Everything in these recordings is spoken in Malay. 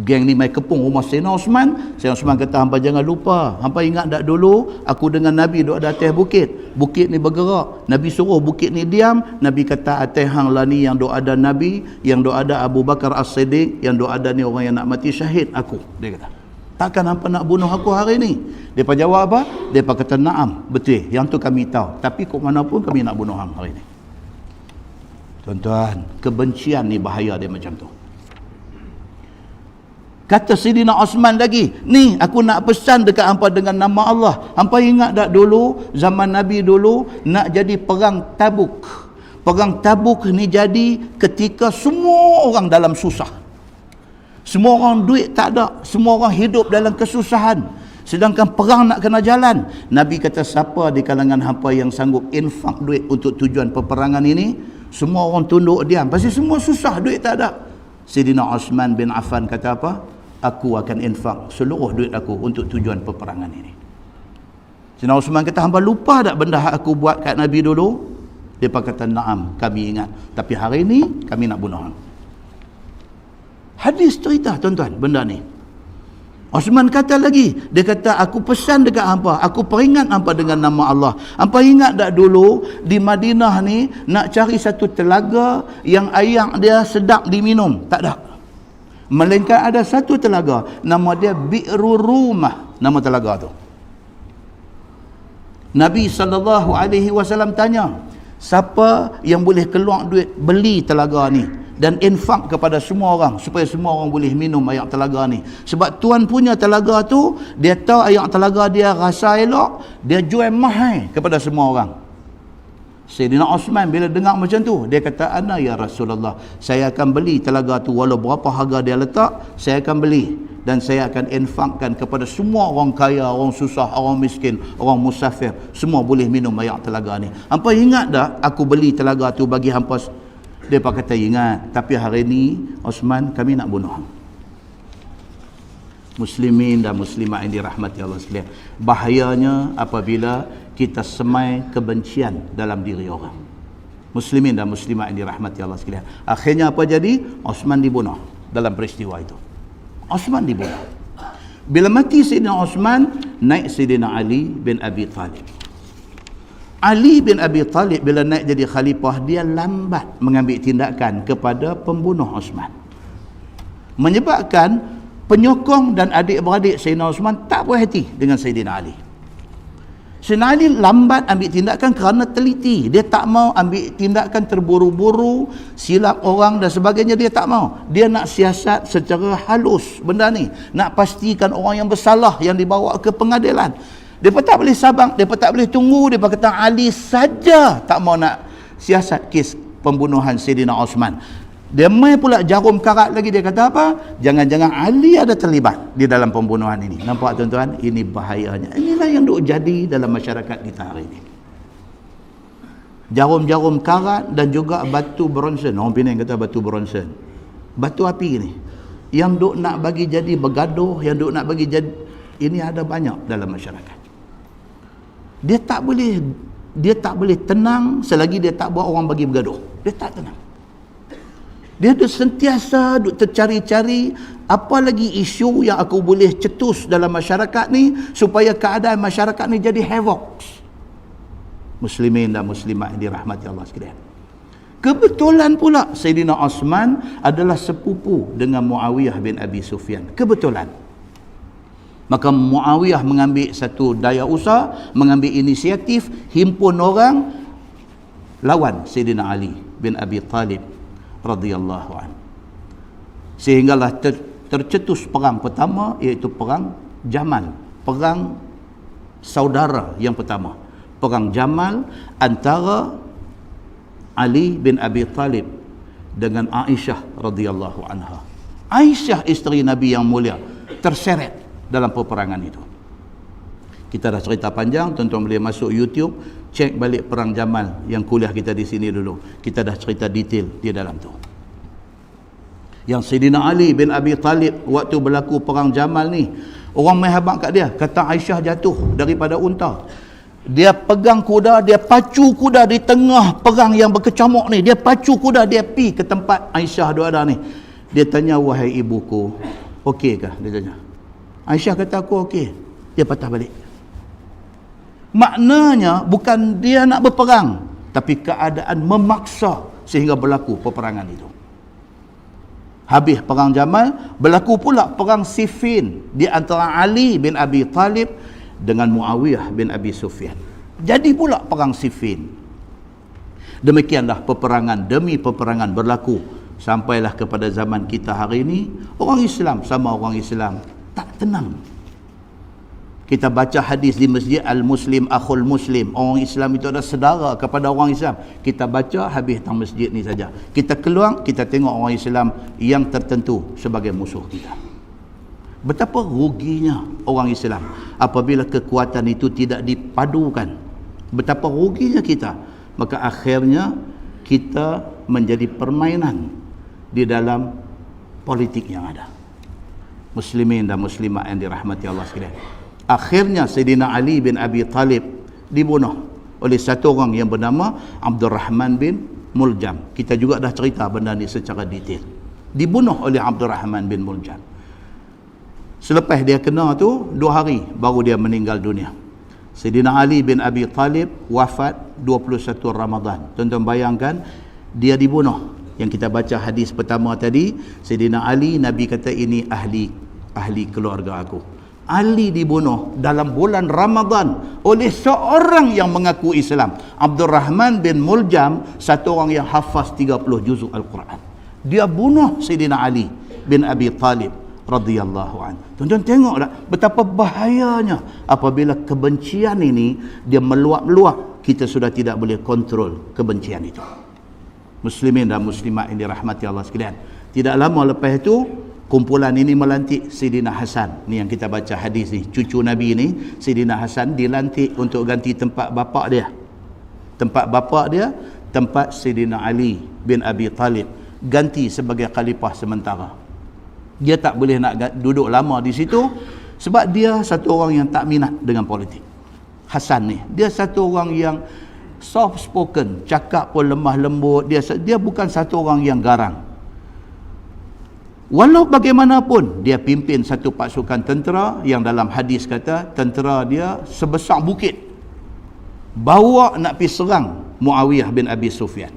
Geng ni mai kepung rumah Sayyidina Osman. Sayyidina Osman kata, hampa jangan lupa, hampa ingat tak dulu aku dengan Nabi duduk di atas bukit. Bukit ni bergerak, Nabi suruh bukit ni diam. Nabi kata, atas hang lah ni yang duk ada Nabi, yang duk ada Abu Bakar As-Siddiq, yang duk ada ni orang yang nak mati syahid aku. Dia kata, takkan hampa nak bunuh aku hari ni? Depa jawab apa? Depa kata, naam, betul, yang tu kami tahu, tapi kok mana pun kami nak bunuh hang hari ni. Tuan-tuan, kebencian ni bahaya dia macam tu. Kata Sayyidina Osman lagi, ni aku nak pesan dekat hampa dengan nama Allah. Hampa ingat tak dulu, zaman Nabi dulu, nak jadi perang Tabuk. Perang Tabuk ni jadi ketika semua orang dalam susah. Semua orang duit tak ada, semua orang hidup dalam kesusahan. Sedangkan perang nak kena jalan. Nabi kata, siapa di kalangan hampa yang sanggup infak duit untuk tujuan peperangan ini? Semua orang tunduk diam. Pasal semua susah, duit tak ada. Sayyidina Osman bin Affan kata apa? Aku akan infak seluruh duit aku untuk tujuan peperangan ini. Sayyidina Osman kata, hamba lupa tak benda aku buat kat Nabi dulu? Dia kata, naam, kami ingat. Tapi hari ini kami nak bunuh hang. Hadis cerita tuan-tuan benda ni. Osman kata lagi, dia kata, aku pesan dekat hampa, aku peringat hampa dengan nama Allah. Hampa ingat tak dulu di Madinah ni nak cari satu telaga yang air dia sedap diminum? Tak ada. Melainkan ada satu telaga, nama dia Bi'ru Rumah, nama telaga tu. Nabi SAW tanya, siapa yang boleh keluar duit beli telaga ni dan infak kepada semua orang supaya semua orang boleh minum air telaga ni. Sebab tuan punya telaga tu, dia tahu air telaga dia rasa elok, dia jual mahal kepada semua orang. Sayyidina Osman bila dengar macam tu, dia kata, ana ya Rasulullah, saya akan beli telaga tu walau berapa harga dia letak, saya akan beli dan saya akan infakkan kepada semua orang kaya, orang susah, orang miskin, orang musafir, semua boleh minum air telaga ni. Hampa ingat tak aku beli telaga tu bagi hampa? Dia kata, ingat, tapi hari ni Osman, kami nak bunuh. Muslimin dan muslimat yang dirahmati Allah sekalian, bahayanya apabila kita semai kebencian dalam diri orang. Muslimin dan muslimat yang dirahmati Allah sekalian, akhirnya apa jadi? Osman dibunuh dalam peristiwa itu. Osman dibunuh. Bila mati Sayyidina Osman, naik Sayyidina Ali bin Abi Talib. Ali bin Abi Talib bila naik jadi khalifah, dia lambat mengambil tindakan kepada pembunuh Osman. Menyebabkan penyokong dan adik-beradik Sayyidina Osman tak puas hati dengan Sayyidina Ali. Sayyidina Ali lambat ambil tindakan kerana teliti. Dia tak mau ambil tindakan terburu-buru, silap orang dan sebagainya, dia tak mau. Dia nak siasat secara halus benda ni. Nak pastikan orang yang bersalah yang dibawa ke pengadilan. Dia pun tak boleh sabar, dia pun tak boleh tunggu. Dia pun kata Ali saja tak mau nak siasat kes pembunuhan Sayyidina Osman. Dia main pula jarum karat lagi. Dia kata apa? Jangan-jangan Ali ada terlibat di dalam pembunuhan ini. Nampak tuan-tuan? Ini bahayanya. Inilah yang duk jadi dalam masyarakat kita hari ini. Jarum-jarum karat dan juga batu bronzen. Orang Penang kata batu bronzen. Batu api ni. Yang duk nak bagi jadi bergaduh, yang duk nak bagi jadi, ini ada banyak dalam masyarakat. Dia tak boleh tenang selagi dia tak buat orang bagi bergaduh. Dia tak tenang. Dia tu sentiasa duk tercari-cari apa lagi isu yang aku boleh cetus dalam masyarakat ni supaya keadaan masyarakat ni jadi havoc. Muslimin dan muslimat yang dirahmati Allah sekalian. Kebetulan pula Sayyidina Osman adalah sepupu dengan Muawiyah bin Abi Sufyan. Kebetulan. Maka Muawiyah mengambil satu daya usaha, mengambil inisiatif, himpun orang lawan Sayyidina Ali bin Abi Talib radhiyallahu anhu. Sehinggalah tercetus perang pertama, iaitu perang Jamal, perang saudara yang pertama, perang Jamal antara Ali bin Abi Talib dengan Aisyah radhiyallahu anha. Aisyah isteri Nabi yang mulia terseret dalam peperangan itu. Kita dah cerita panjang, tuan-tuan boleh masuk YouTube, cek balik perang Jamal yang kuliah kita di sini dulu. Kita dah cerita detail di dalam tu. Yang Sayyidina Ali bin Abi Talib waktu berlaku perang Jamal ni, orang main habaq kat dia, kata Aisyah jatuh daripada unta. Dia pegang kuda, dia pacu kuda di tengah perang yang berkecamuk ni. Dia pacu kuda, dia pi ke tempat Aisyah dua ada ni. Dia tanya, wahai ibuku, Okey kah? Dia tanya. Aisyah kata aku okey. Dia patah balik. Maknanya bukan dia nak berperang, tapi keadaan memaksa sehingga berlaku peperangan itu. Habis perang Jamal, berlaku pula perang Siffin di antara Ali bin Abi Talib dengan Muawiyah bin Abi Sufyan. Jadi pula perang Siffin. Demikianlah peperangan demi peperangan berlaku sampailah kepada zaman kita hari ini. Orang Islam sama orang Islam tak tenang. Kita baca hadis di masjid, al-muslim akhul muslim. Orang Islam itu adalah saudara kepada orang Islam. Kita baca habis tang masjid ni saja. Kita keluar, kita tengok orang Islam yang tertentu sebagai musuh kita. Betapa ruginya orang Islam apabila kekuatan itu tidak dipadukan. Betapa ruginya kita. Maka akhirnya kita menjadi permainan di dalam politik yang ada. Muslimin dan muslimat yang dirahmati Allah sekalian. Akhirnya Sayyidina Ali bin Abi Talib dibunuh oleh satu orang yang bernama Abdul Rahman bin Muljam. Kita juga dah cerita benda ni secara detail. Dibunuh oleh Abdul Rahman bin Muljam. Selepas dia kena tu 2 hari baru dia meninggal dunia. Sayyidina Ali bin Abi Talib wafat 21 Ramadan. Tuan-tuan bayangkan dia dibunuh. Yang kita baca hadis pertama tadi, Sayyidina Ali, Nabi kata ini ahli keluarga aku. Ali dibunuh dalam bulan Ramadan oleh seorang yang mengaku Islam. Abdul Rahman bin Muljam, satu orang yang hafaz 30 juzuk Al-Quran. Dia bunuh Sayyidina Ali bin Abi Talib radhiyallahu anhu. Tuan-tuan tengoklah betapa bahayanya apabila kebencian ini dia meluap-luap, kita sudah tidak boleh kontrol kebencian itu. Muslimin dan muslimat yang dirahmati Allah sekalian. Tidak lama lepas itu kumpulan ini melantik Sayyidina Hasan. Ni yang kita baca hadis ni, cucu Nabi ni, Sayyidina Hasan dilantik untuk ganti tempat bapa dia. Tempat bapa dia, tempat Sayyidina Ali bin Abi Talib, ganti sebagai khalifah sementara. Dia tak boleh nak duduk lama di situ sebab dia satu orang yang tak minat dengan politik. Hasan ni, dia satu orang yang soft spoken, cakap pun lemah lembut, dia bukan satu orang yang garang. Walau bagaimanapun dia pimpin satu pasukan tentera yang dalam hadis kata tentera dia sebesar bukit, bawa nak pergi serang Muawiyah bin Abi Sufyan.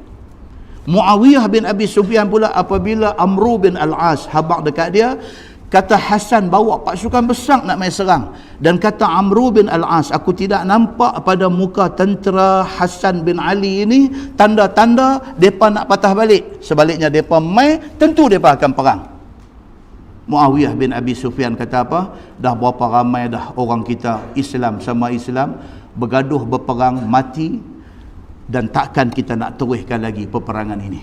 Muawiyah bin Abi Sufyan pula apabila Amru bin Al-As habaq dekat dia, kata Hasan bawa pasukan besar nak main serang, dan kata Amru bin Al-As, aku tidak nampak pada muka tentera Hasan bin Ali ini tanda-tanda mereka nak patah balik. Sebaliknya mereka main, tentu mereka akan perang. Muawiyah bin Abi Sufyan kata apa? Dah berapa ramai dah orang kita Islam sama Islam bergaduh berperang mati, dan takkan kita nak teruskan lagi peperangan ini.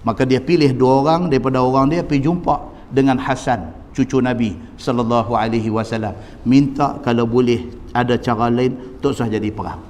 Maka dia pilih 2 orang daripada orang dia pergi jumpa dengan Hasan, cucu Nabi sallallahu alaihi wasallam, minta kalau boleh ada cara lain tak usah jadi perang.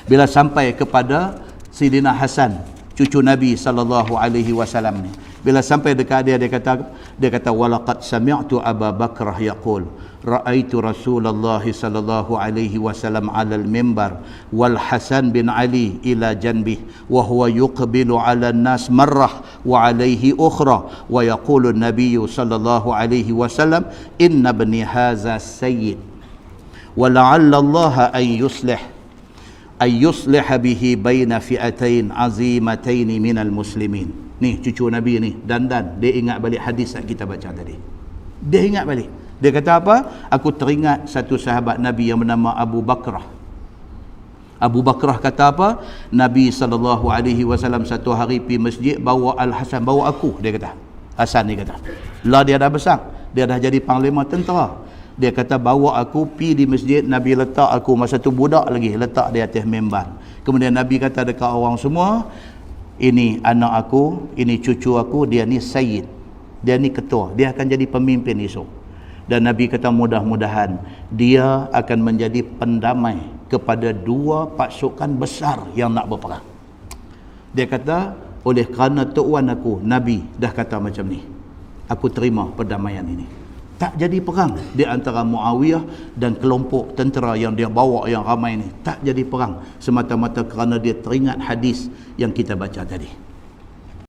Bila sampai kepada Sayyidina Hasan, cucu Nabi sallallahu alaihi wasallam ni, bila sampai dekat dia kata walaqad sami'tu Abu Bakrah yaqul ra'aitu Rasulullah sallallahu alaihi wasallam 'ala al-mimbar wal Hasan bin Ali ila janbih wa huwa yuqbilu 'ala an-nas marrah wa 'alaihi ukhra wa yaqulu an-nabiy sallallahu alaihi wasallam inna ibni hadza sayyid wa la'alla Allah an yuslih bihi baina fi'atain 'azimatain minal muslimin. Ni cucu Nabi ni, dandan dia ingat balik hadis yang kita baca tadi. Dia ingat balik. Dia kata apa? Aku teringat satu sahabat Nabi yang bernama Abu Bakrah. Abu Bakrah kata apa? Nabi SAW satu hari pergi masjid, bawa Al-Hasan, bawa aku, dia kata. Hasan ni kata. Lah dia dah besar, dia dah jadi panglima tentera. Dia kata bawa aku pergi di masjid, Nabi letak aku, masa tu budak lagi, letak di atas mimbar. Kemudian Nabi kata dekat orang semua, ini anak aku, ini cucu aku, dia ni sayyid, dia ni ketua, dia akan jadi pemimpin esok. Dan Nabi kata mudah-mudahan dia akan menjadi pendamai kepada 2 pasukan besar yang nak berperang. Dia kata oleh kerana tuan aku Nabi dah kata macam ni, aku terima perdamaian ini. Tak jadi perang di antara Muawiyah dan kelompok tentera yang dia bawa yang ramai ni. Tak jadi perang semata-mata kerana dia teringat hadis yang kita baca tadi.